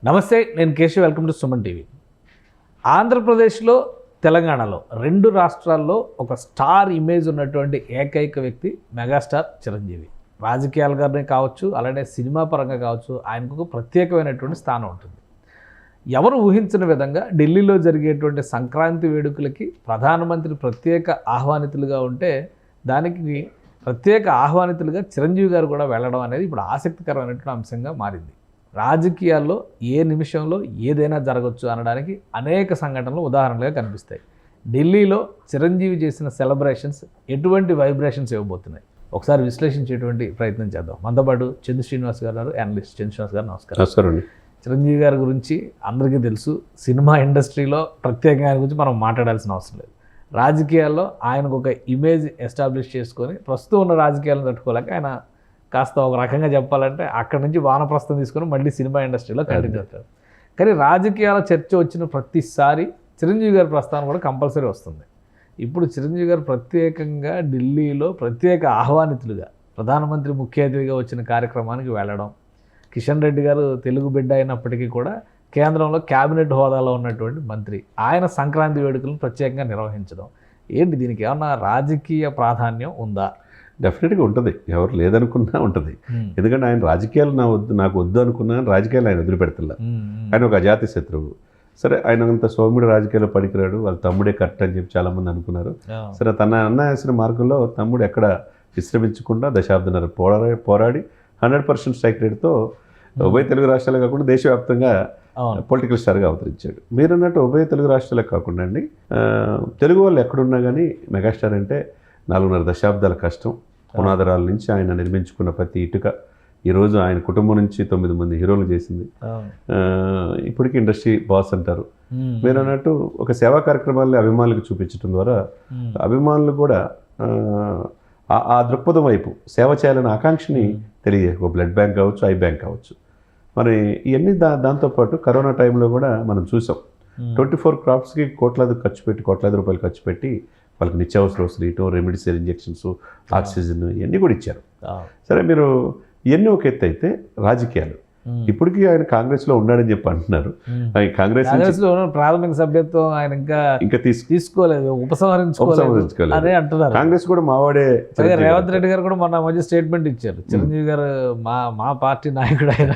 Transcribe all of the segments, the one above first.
నమస్తే, నేను Keshav. Welcome to Suman TV. ఆంధ్రప్రదేశ్లో, తెలంగాణలో రెండు రాష్ట్రాల్లో ఒక స్టార్ ఇమేజ్ ఉన్నటువంటి ఏకైక వ్యక్తి మెగాస్టార్ చిరంజీవి. రాజకీయాలుగానే కావచ్చు, అలానే సినిమా పరంగా కావచ్చు, ఆయనకు ఒక ప్రత్యేకమైనటువంటి స్థానం ఉంటుంది. ఎవరు ఊహించిన విధంగా ఢిల్లీలో జరిగేటువంటి సంక్రాంతి వేడుకలకి ప్రధానమంత్రి ప్రత్యేక ఆహ్వానితులుగా ఉంటే, దానికి ప్రత్యేక ఆహ్వానితులుగా చిరంజీవి గారు కూడా వెళ్ళడం అనేది ఇప్పుడు ఆసక్తికరమైనటువంటి అంశంగా మారింది. రాజకీయాల్లో ఏ నిమిషంలో ఏదైనా జరగవచ్చు అనడానికి అనేక సంఘటనలు ఉదాహరణలుగా కనిపిస్తాయి. ఢిల్లీలో చిరంజీవి చేసిన సెలబ్రేషన్స్ ఎటువంటి వైబ్రేషన్స్ ఇవ్వబోతున్నాయి, ఒకసారి విశ్లేషించేటువంటి ప్రయత్నం చేద్దాం. మనతో పాటు చందు శ్రీనివాస్ గారు, అనలిస్ట్ చందు శ్రీనివాస్ గారు. నమస్కారం. నమస్కారం అండి. చిరంజీవి గారి గురించి అందరికీ తెలుసు. సినిమా ఇండస్ట్రీలో ప్రత్యేకంగా ఆయన గురించి మనం మాట్లాడాల్సిన అవసరం లేదు. రాజకీయాల్లో ఆయనకు ఒక ఇమేజ్ ఎస్టాబ్లిష్ చేసుకొని ప్రస్తుతం ఉన్న రాజకీయాలను తట్టుకోలేక ఆయన కాస్త ఒక రకంగా చెప్పాలంటే అక్కడి నుంచి వానప్రస్థం తీసుకొని మళ్ళీ సినిమా ఇండస్ట్రీలో కంటిన్యూ అవుతారు. కానీ రాజకీయాల చర్చ వచ్చిన ప్రతిసారి చిరంజీవి గారి ప్రస్థానం కూడా కంపల్సరీ వస్తుంది. ఇప్పుడు చిరంజీవి గారు ప్రత్యేకంగా ఢిల్లీలో ప్రత్యేక ఆహ్వానితులుగా ప్రధానమంత్రి ముఖ్య అతిథిగా వచ్చిన కార్యక్రమానికి వెళ్ళడం, కిషన్ రెడ్డి గారు తెలుగు బిడ్డ అయినప్పటికీ కూడా కేంద్రంలో క్యాబినెట్ హోదాలో ఉన్నటువంటి మంత్రి, ఆయన సంక్రాంతి వేడుకలను ప్రత్యేకంగా నిర్వహించడం, ఏంటి దీనికి ఏమన్నా రాజకీయ ప్రాధాన్యం ఉందా? డెఫినెట్గా ఉంటుంది, ఎవరు లేదనుకున్నా ఉంటుంది. ఎందుకంటే ఆయన రాజకీయాలు నాకు వద్దు అనుకున్నా రాజకీయాలు ఆయన వదిలిపెడతలే. ఆయన ఒక అజాతి శత్రువు. సరే, ఆయన అంత సౌమ్యుడు రాజకీయాల్లో పనికిరాడు, వాళ్ళ తమ్ముడే కరెక్ట్ అని చెప్పి చాలామంది అనుకున్నారు. సరే, తన అన్న వేసిన మార్గంలో తమ్ముడు ఎక్కడ విశ్రమించకుండా దశాబ్దన్నర పోరాడి 100% స్ట్రైక్ రేట్తో ఉభయ తెలుగు రాష్ట్రాలే కాకుండా దేశవ్యాప్తంగా పొలిటికల్ స్టార్గా అవతరించాడు. మీరు అన్నట్టు ఉభయ తెలుగు రాష్ట్రాలే కాకుండా అండి, తెలుగు వాళ్ళు ఎక్కడున్నా కానీ మెగాస్టార్ అంటే 4.5 దశాబ్దాల కష్టం, పునాదరాల నుంచి ఆయన నిర్మించుకున్న ప్రతి ఇటుక ఈరోజు ఆయన కుటుంబం నుంచి 9 మంది హీరోలు చేసింది. ఇప్పటికీ ఇండస్ట్రీ బాస్ అంటారు. మీరు అన్నట్టు ఒక సేవా కార్యక్రమాలని అభిమానులకు చూపించడం ద్వారా అభిమానులు కూడా ఆ దృక్పథం వైపు సేవ చేయాలనే ఆకాంక్షని తెలియజే, ఒక బ్లడ్ బ్యాంక్ కావచ్చు, ఐ బ్యాంక్ కావచ్చు. మరి ఇవన్నీ దాంతోపాటు కరోనా టైంలో కూడా మనం చూసాం. 24 క్రాప్స్కి కోట్లాది రూపాయలు ఖర్చు పెట్టి వాళ్ళకి నిత్యావసర వస్తువులు ఇవ్వటం, రెమిడిసివిర్ ఇంజెక్షన్స్, ఆక్సిజన్ ఇవన్నీ కూడా ఇచ్చారు. సరే, మీరు ఇవన్నీ ఒక ఎత్తు అయితే రాజకీయాలు ఇప్పటికీ ఆయన కాంగ్రెస్లో ఉన్నాడని చెప్పి అంటున్నారు. కాంగ్రెస్ ప్రాథమిక సభ్యత్వం ఆయన ఇంకా తీసుకోలేదు, ఉపసంహరించుకోలేదు అదే అంటున్నారు. కాంగ్రెస్ కూడా మావాడే. రేవంత్ రెడ్డి గారు కూడా మొన్న మధ్య స్టేట్మెంట్ ఇచ్చారు, చిరంజీవి గారు మా పార్టీ నాయకుడు ఆయన.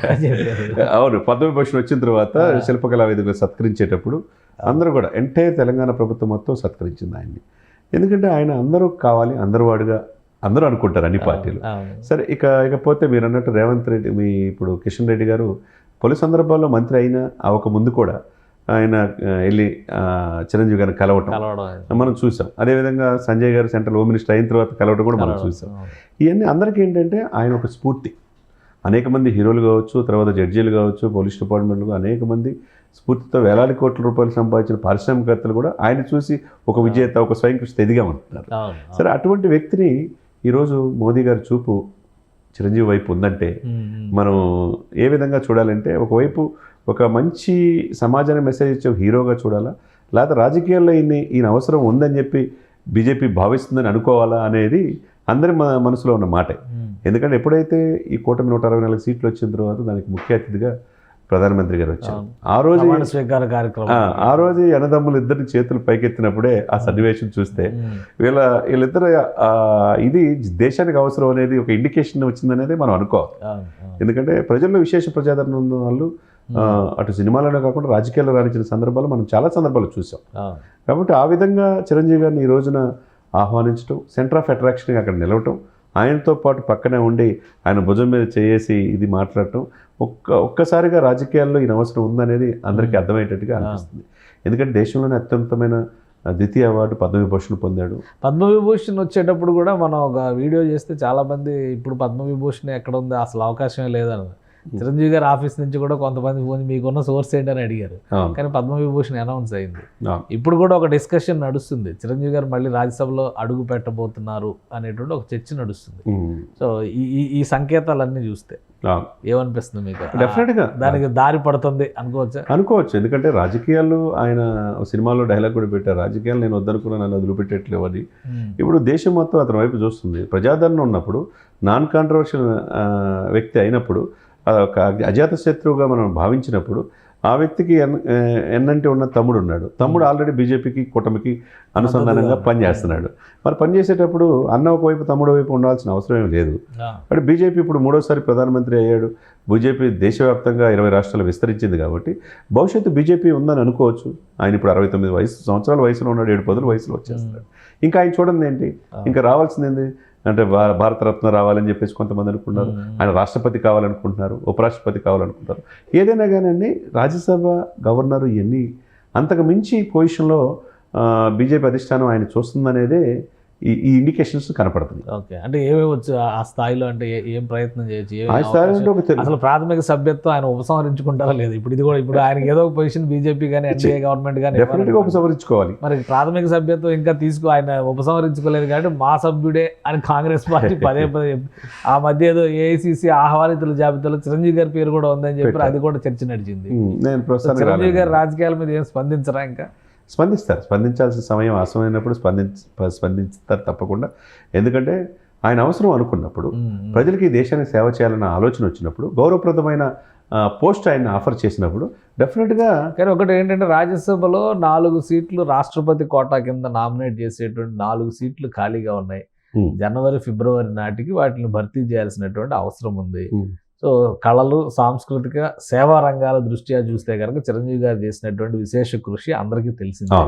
అవును, పద్మవిభూషణ్ వచ్చిన తర్వాత శిల్పకళా వేదికలు సత్కరించేటప్పుడు అందరూ కూడా ఎంటైర్ తెలంగాణ ప్రభుత్వం మొత్తం సత్కరించింది ఆయన్ని. ఎందుకంటే ఆయన అందరూ కావాలి, అందరూ వాడుగా అందరూ అనుకుంటారు అన్ని పార్టీలు. సరే, ఇకపోతే మీరు అన్నట్టు రేవంత్ రెడ్డి, ఇప్పుడు కిషన్ రెడ్డి గారు పలు సందర్భాల్లో మంత్రి అయినా అవక ముందు కూడా ఆయన వెళ్ళి చిరంజీవి గారిని కలవటం మనం చూసాం. అదేవిధంగా సంజయ్ గారు సెంట్రల్ హోమ్ మినిస్టర్ అయిన తర్వాత కలవటం కూడా మనం చూసాం. ఇవన్నీ అందరికీ ఏంటంటే ఆయన ఒక స్ఫూర్తి. అనేక మంది హీరోలు కావచ్చు, తర్వాత జడ్జీలు కావచ్చు, పోలీస్ డిపార్ట్మెంట్లు అనేక మంది స్ఫూర్తితో వేలాది కోట్ల రూపాయలు సంపాదించిన పారిశ్రామికవేత్తలు కూడా ఆయన చూసి ఒక విజేత, ఒక స్వయం కృషి ఎదిగా ఉంటున్నారు. సరే, అటువంటి వ్యక్తిని ఈరోజు మోదీ గారి చూపు చిరంజీవి వైపు ఉందంటే మనం ఏ విధంగా చూడాలంటే, ఒకవైపు ఒక మంచి సమాజానికి మెసేజ్ ఇచ్చే హీరోగా చూడాలా, లేకపోతే రాజకీయాల్లో ఈయన అవసరం ఉందని చెప్పి బీజేపీ భావిస్తుందని అనుకోవాలా అనేది అందరి మనసులో ఉన్న మాటే. ఎందుకంటే ఎప్పుడైతే ఈ కూటమి 164 సీట్లు వచ్చిన తర్వాత దానికి ముఖ్య అతిథిగా ప్రధానమంత్రి గారు వచ్చారు. ఆ రోజు అన్నదమ్ములు ఇద్దరిని చేతులు పైకెత్తినప్పుడే ఆ సన్నివేశం చూస్తే వీళ్ళిద్దరు ఇది దేశానికి అవసరం అనేది ఒక ఇండికేషన్ వచ్చిందనేది మనం అనుకోవాలి. ఎందుకంటే ప్రజల్లో విశేష ప్రజాదరణ ఉన్న వాళ్ళు అటు సినిమాలోనే కాకుండా రాజకీయాల్లో రాణించిన సందర్భాలు మనం చాలా సందర్భాలు చూసాం. కాబట్టి ఆ విధంగా చిరంజీవి గారిని ఈ రోజున ఆహ్వానించడం, సెంటర్ ఆఫ్ అట్రాక్షన్గా అక్కడ నిలవటం, ఆయనతో పాటు పక్కనే ఉండి ఆయన భుజం మీద చేసి ఇది మాట్లాడటం, ఒక్కసారిగా రాజకీయాల్లో ఈయన అవసరం ఉందనేది అందరికీ అర్థమయ్యేటట్టుగా అనిపిస్తుంది. ఎందుకంటే దేశంలోనే అత్యున్నతమైన ద్వితీయ అవార్డు పద్మవిభూషణ్ పొందాడు. పద్మవిభూషణ్ వచ్చేటప్పుడు కూడా మనం ఒక వీడియో చేస్తే చాలామంది ఇప్పుడు పద్మవిభూషణ్ ఎక్కడ ఉంది, అసలు అవకాశమే లేదని చిరంజీవి గారి ఆఫీస్ నుంచి కూడా కొంతమంది ఫోన్ మీకున్న సోర్స్ ఏంటని అడిగారు. కానీ పద్మవిభూషణ్ అనౌన్స్ అయింది. ఇప్పుడు కూడా ఒక డిస్కషన్ నడుస్తుంది, చిరంజీవి గారు మళ్ళీ రాజ్యసభలో అడుగు పెట్టబోతున్నారు అనేటువంటి ఒక చర్చ నడుస్తుంది. సో ఈ సంకేతాలన్నీ చూస్తే ఏమనిపిస్తుంది మీకు? డెఫినెట్గా దానికి దారి పడుతుంది అనుకోవచ్చు. ఎందుకంటే రాజకీయాలు, ఆయన సినిమాలో డైలాగ్ కూడా పెట్టారు, రాజకీయాలు నేను వద్దనుకున్నా నన్ను వదిలిపెట్టట్లేవు అని. ఇప్పుడు దేశం మొత్తం అతని వైపు చూస్తుంది. ప్రజాదరణ ఉన్నప్పుడు, నాన్ కాంట్రవర్షియల్ వ్యక్తి అయినప్పుడు ఒక అజాత శత్రువుగా మనం భావించినప్పుడు ఆ వ్యక్తికి ఎన్నంటి ఉన్న తమ్ముడు ఉన్నాడు. తమ్ముడు ఆల్రెడీ బీజేపీకి కూటమికి అనుసంధానంగా పనిచేస్తున్నాడు. మరి పనిచేసేటప్పుడు అన్న ఒకవైపు తమ్ముడు వైపు ఉండాల్సిన అవసరం ఏం లేదు. అంటే బీజేపీ ఇప్పుడు 3వసారి ప్రధానమంత్రి అయ్యాడు. బీజేపీ దేశవ్యాప్తంగా 20 రాష్ట్రాలు విస్తరించింది కాబట్టి భవిష్యత్తు బీజేపీ ఉందని అనుకోవచ్చు. ఆయన ఇప్పుడు 69 సంవత్సరాల వయసులో ఉన్నాడు, 7 పదుల వయసులో వచ్చేస్తున్నాడు. ఇంకా ఆయన చూడండి ఏంటి, ఇంకా రావాల్సింది ఏంటి అంటే భారతరత్న రావాలని చెప్పేసి కొంతమంది అనుకుంటున్నారు. ఆయన రాష్ట్రపతి కావాలనుకుంటున్నారు, ఉపరాష్ట్రపతి కావాలనుకుంటారు. ఏదైనా కానీ రాజ్యసభ గవర్నరు ఇవన్నీ అంతకు మించి పొజిషన్లో బీజేపీ అధిష్టానం ఆయన చూస్తుందనేదే ఈ ఇండికేషన్స్ కనపడుతుంది. ఓకే, అంటే ఏమేమి వచ్చు ఆ స్థాయిలో, అంటే ఏం ప్రయత్నం చేయొచ్చు? ఆ స్థాయిలో అంటే ఒక అసలు ప్రాథమిక సభ్యత్వం ఆయన ఉపసంహరించుకుంటారా లేదు? ఇప్పుడు ఆయనకి ఏదో ఒక పొజిషన్ బీజేపీ కానీ ఎన్డీఏ గవర్నమెంట్ కానీ డెఫినెట్గా ఉపసంహరించుకోవాలి. మరి ప్రాథమిక సభ్యత్వం ఇంకా ఆయన ఉపసంహరించుకోలేదు కాబట్టి మా సభ్యుడే అని కాంగ్రెస్ పార్టీ పదే ఆ మధ్య ఏదో ఏఐసిసి ఆహ్వానితుల జాబితాలో చిరంజీవి గారి పేరు కూడా ఉందని చెప్పి అది కూడా చర్చ నడిచింది. నేను చిరంజీవి గారి రాజకీయాల మీద ఏం స్పందించరా? ఇంకా స్పందిస్తారు. స్పందించాల్సిన సమయం ఆసమైనప్పుడు స్పందిస్తారు తప్పకుండా. ఎందుకంటే ఆయన అవసరం అనుకున్నప్పుడు, ప్రజలకి ఈ దేశానికి సేవ చేయాలన్న ఆలోచన వచ్చినప్పుడు, గౌరవప్రదమైన పోస్ట్ ఆయన ఆఫర్ చేసినప్పుడు డెఫినెట్గా. కానీ ఒకటి ఏంటంటే రాజ్యసభలో 4 సీట్లు రాష్ట్రపతి కోటా కింద నామినేట్ చేసేటువంటి 4 సీట్లు ఖాళీగా ఉన్నాయి. జనవరి ఫిబ్రవరి నాటికి వాటిని భర్తీ చేయాల్సినటువంటి అవసరం ఉంది. సో కళలు, సాంస్కృతిక సేవా రంగాల దృష్ట్యా చూస్తే కనుక చిరంజీవి గారు చేసినటువంటి విశేష కృషి అందరికీ తెలిసింది.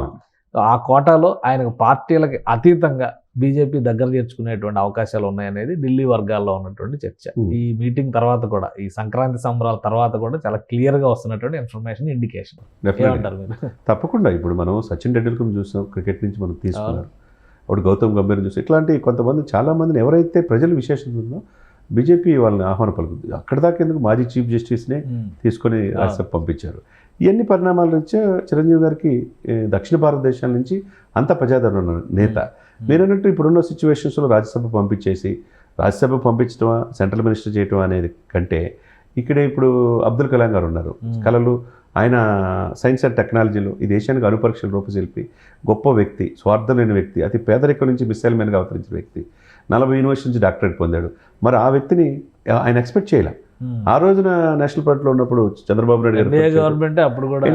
ఆ కోటాలో ఆయనకు పార్టీలకి అతీతంగా బీజేపీ దగ్గర చేర్చుకునేటువంటి అవకాశాలు ఉన్నాయనేది ఢిల్లీ వర్గాల్లో ఉన్నటువంటి చర్చ. ఈ మీటింగ్ తర్వాత కూడా, ఈ సంక్రాంతి సంబరాల తర్వాత కూడా చాలా క్లియర్గా వస్తున్నటువంటి ఇన్ఫర్మేషన్, ఇండికేషన్. ఏమంటారు మీరు? తప్పకుండా. ఇప్పుడు మనం సచిన్ టెండూల్కర్ చూసాం, క్రికెట్ నుంచి మనం తీసుకున్నారు. అప్పుడు గౌతమ్ గంభీర్ చూసాం. ఇట్లాంటి కొంతమంది చాలామందిని ఎవరైతే ప్రజల విశేషత ఉందో బీజేపీ వాళ్ళని ఆహ్వానం పలుకుతుంది. అక్కడ దాకా ఎందుకు మాజీ చీఫ్ జస్టిస్నే తీసుకొని రాజ్యసభ పంపించారు. ఇవన్నీ పరిణామాల నుంచే చిరంజీవి గారికి దక్షిణ భారతదేశం నుంచి అంత ప్రజాదరణ ఉన్న నేత. మీరన్నట్టు ఇప్పుడున్న సిచ్యువేషన్స్లో రాజ్యసభ పంపించడమా, సెంట్రల్ మినిస్టర్ చేయటం అనేది కంటే ఇక్కడే ఇప్పుడు అబ్దుల్ కలాం గారు ఉన్నారు. కళలు, ఆయన సైన్స్ అండ్ టెక్నాలజీలో ఈ దేశానికి అణుపరీక్షల రూపశిల్పి, గొప్ప వ్యక్తి, స్వార్థం లేని వ్యక్తి, అతి పేదరికం నుంచి మిస్సైల్ మ్యాన్గా అవతరించిన వ్యక్తి, 40 యూనివర్సిటీ నుంచి డాక్టరేట్ పొందాడు. మరి ఆ వ్యక్తిని ఆయన ఎక్స్పెక్ట్ చేయలే. ఆ రోజున నేషనల్ పార్టీలో ఉన్నప్పుడు చంద్రబాబు నాయుడు గారు గవర్నమెంట్ అప్పుడు కూడా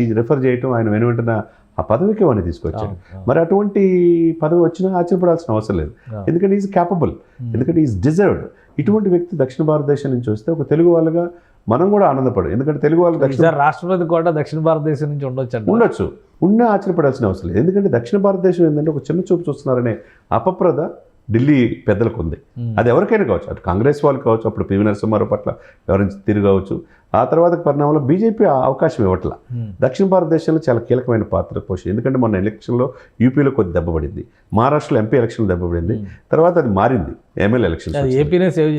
ఈ రిఫర్ చేయటం, ఆయన వెనువెంటనే ఆ పదవికి వాడిని తీసుకొచ్చాడు. మరి అటువంటి పదవి వచ్చినా ఆశ్చర్యపడాల్సిన అవసరం లేదు. ఎందుకంటే ఈజ్ క్యాపబుల్, ఎందుకంటే ఈజ్ డిజర్వ్డ్. ఇటువంటి వ్యక్తి దక్షిణ భారతదేశం నుంచి వస్తే ఒక తెలుగు వాళ్ళగా మనం కూడా ఆనందపడు. ఎందుకంటే తెలుగు వాళ్ళు రాష్ట్రపతి కూడా దక్షిణ భారతదేశం నుంచి ఉండొచ్చు, ఆశ్చర్యపడాల్సిన అవసరం లేదు. ఎందుకంటే దక్షిణ భారతదేశం ఏంటంటే ఒక చిన్న చూపు చూస్తున్నారనే అపప్రద ఢిల్లీ పెద్దలకు ఉంది. అది ఎవరికైనా కావచ్చు, అటు కాంగ్రెస్ వాళ్ళు కావచ్చు, అప్పుడు పివి నరసింహారావు పట్ల ఎవరైనా తిరగవచ్చు. ఆ తర్వాత పరిణామంలో బీజేపీ అవకాశం ఇవ్వట్ల. దక్షిణ భారతదేశంలో చాలా కీలకమైన పాత్ర పోషించింది. ఎందుకంటే మొన్న ఎలక్షన్లో యూపీలో కొద్ది దెబ్బపడింది, మహారాష్ట్రలో ఎంపీ ఎలక్షన్లో దెబ్బపడింది, తర్వాత అది మారింది, ఎమ్మెల్యే ఎలక్షన్ ఏపీనే సేవ్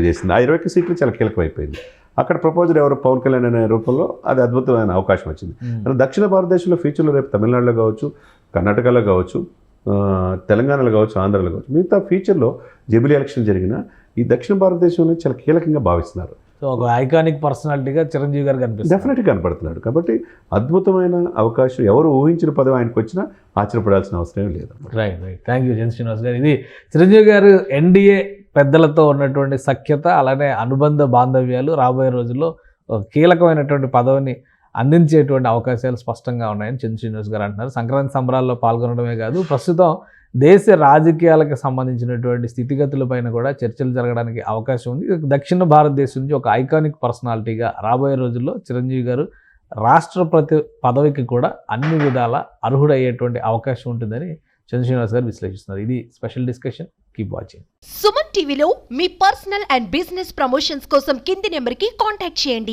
చేసింది. ఆ 20 సీట్లు చాలా కీలకమైపోయింది. అక్కడ ప్రపోజల్ ఎవరు, పవన్ కళ్యాణ్ అనే రూపంలో అది అద్భుతమైన అవకాశం వచ్చింది. దక్షిణ భారతదేశంలో ఫ్యూచర్లో రేపు తమిళనాడులో కావచ్చు, కర్ణాటకలో కావచ్చు, తెలంగాణలో కావచ్చు, ఆంధ్రలో కావచ్చు, మిగతా ఫ్యూచర్లో జమిలీ ఎలక్షన్ జరిగిన ఈ దక్షిణ భారతదేశంలో చాలా కీలకంగా భావిస్తున్నారు. సో ఒక ఐకానిక్ పర్సనాలిటీగా చిరంజీవి గారు కనిపిస్తారు, డెఫినెట్గా కనపడుతున్నాడు. కాబట్టి అద్భుతమైన అవకాశం, ఎవరు ఊహించిన పదవి ఆయనకు వచ్చినా ఆశ్చర్యపడాల్సిన అవసరం లేదు. Right. Thank you Jan Srinivas గారు. ఇది చిరంజీవి గారు ఎన్డీఏ పెద్దలతో ఉన్నటువంటి సఖ్యత, అలానే అనుబంధ బాంధవ్యాలు రాబోయే రోజుల్లో కీలకమైనటువంటి పదవిని అందించేటువంటి అవకాశాలు స్పష్టంగా ఉన్నాయని చంద్ర శ్రీనివాస్ గారు అంటున్నారు. సంక్రాంతి సంబరాల్లో పాల్గొనడమే కాదు, ప్రస్తుతం దేశ రాజకీయాలకు సంబంధించినటువంటి స్థితిగతులపైన కూడా చర్చలు జరగడానికి అవకాశం ఉంది. దక్షిణ భారతదేశం నుంచి ఒక ఐకానిక్ పర్సనాలిటీగా రాబోయే రోజుల్లో చిరంజీవి గారు రాష్ట్రపతి పదవికి కూడా అన్ని విధాల అర్హుడయ్యేటువంటి అవకాశం ఉంటుందని చంద్ర శ్రీనివాస్ గారు విశ్లేషిస్తున్నారు. ఇది special discussion. Keep watching. Suman టీవీలో మీ పర్సనల్ అండ్ బిజినెస్ ప్రమోషన్స్ కోసం కింది నెంబర్కి కాంటాక్ట్ చేయండి.